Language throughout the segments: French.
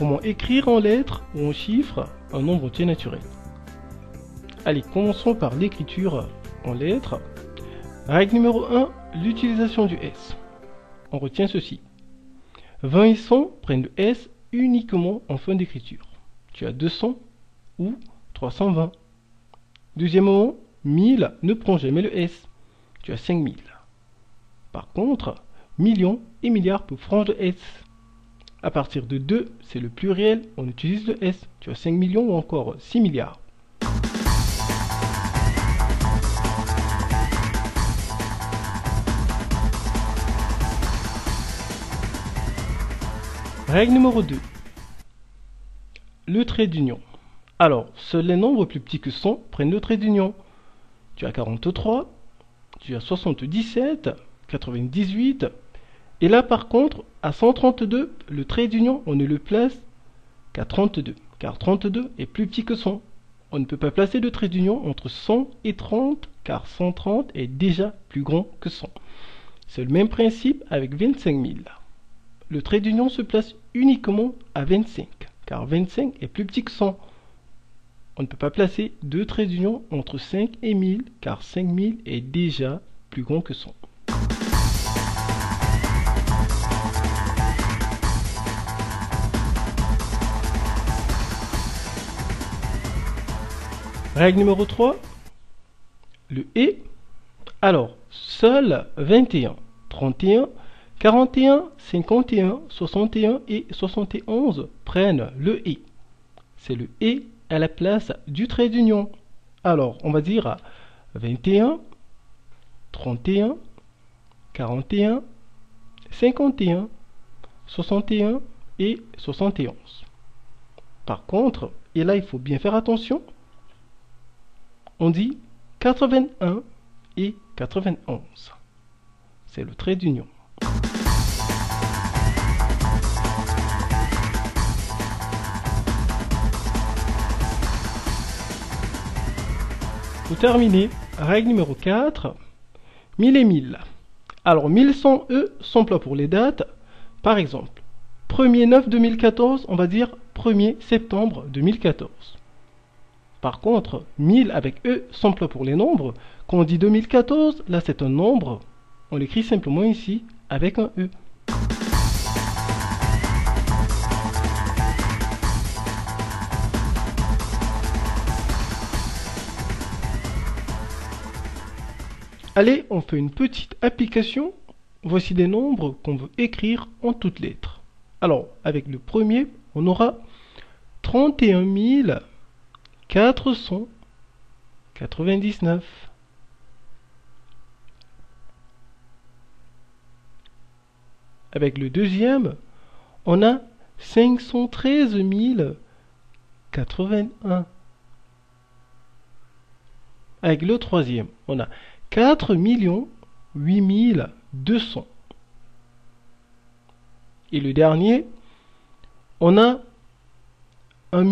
comment écrire en lettres ou en chiffres un nombre entier naturel. Allez, commençons par l'écriture en lettres. Règle numéro 1, l'utilisation du S. On retient ceci. 20 et 100 prennent le S uniquement en fin d'écriture. Tu as 200 ou 320. Deuxièmement, 1000 ne prend jamais le S. Tu as 5000. Par contre, millions et milliards peuvent prendre le S. À partir de 2, c'est le pluriel, on utilise le S. Tu as 5 millions ou encore 6 milliards. Règle numéro 2. Le trait d'union. Alors, seuls les nombres plus petits que 100 prennent le trait d'union. Tu as 43, tu as 77, 98. Et là, par contre, à 132, le trait d'union, on ne le place qu'à 32. Car 32 est plus petit que 100. On ne peut pas placer de trait d'union entre 100 et 30, car 130 est déjà plus grand que 100. C'est le même principe avec 25 000. Le trait d'union se place uniquement à 25, car 25 est plus petit que 100. On ne peut pas placer deux traits d'union entre 5 et 1000, car 5000 est déjà plus grand que 100. Règle numéro 3, le « et ». Alors, seuls 21, 31, 41, 51, 61 et 71 prennent le « et ». C'est le « et » à la place du trait d'union. Alors, on va dire 21, 31, 41, 51, 61 et 71. Par contre, et là il faut bien faire attention, on dit 81 et 91. C'est le trait d'union. Pour terminer, règle numéro 4, 1000 et 1000. Alors 1100 E s'emploie pour les dates. Par exemple, 1er 9 2014, on va dire 1er septembre 2014. Par contre, 1000 avec E s'emploie pour les nombres. Quand on dit 2014, là c'est un nombre. On l'écrit simplement ici avec un E. Allez, on fait une petite application. Voici des nombres qu'on veut écrire en toutes lettres. Alors, avec le premier, on aura 31 499. Avec le deuxième, on a 513 081. Avec le troisième, on a 4 8200. Et le dernier, on a 1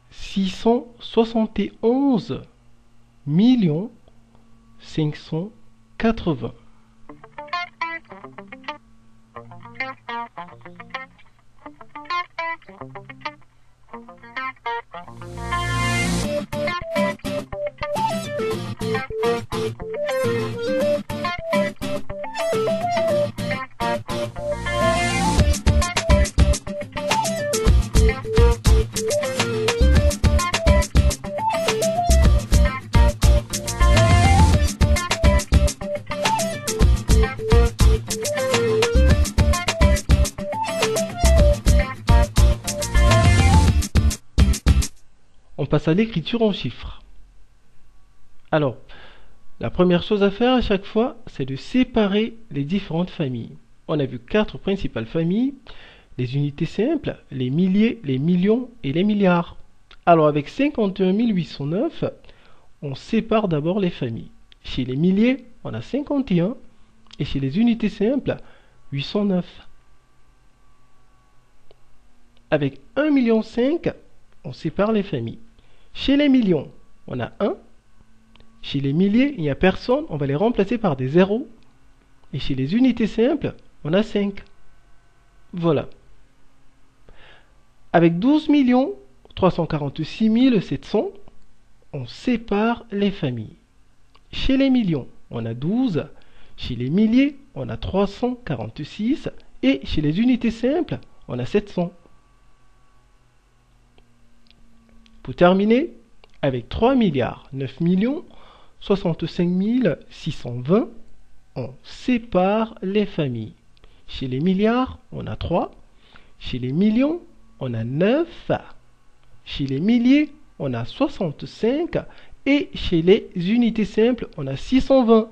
671 580. On passe à l'écriture en chiffres. Alors, la première chose à faire à chaque fois, c'est de séparer les différentes familles. On a vu 4 principales familles, les unités simples, les milliers, les millions et les milliards. Alors avec 51 809, on sépare d'abord les familles. Chez les milliers, on a 51 et chez les unités simples, 809. Avec 1,5 million, on sépare les familles. Chez les millions, on a 1. Chez les milliers, il n'y a personne, on va les remplacer par des zéros. Et chez les unités simples, on a 5. Voilà. Avec 12 346 700, on sépare les familles. Chez les millions, on a 12. Chez les milliers, on a 346. Et chez les unités simples, on a 700. Pour terminer, avec 3 milliards 9 millions 65 620, on sépare les familles. Chez les milliards, on a 3. Chez les millions, on a 9. Chez les milliers, on a 65. Et chez les unités simples, on a 620.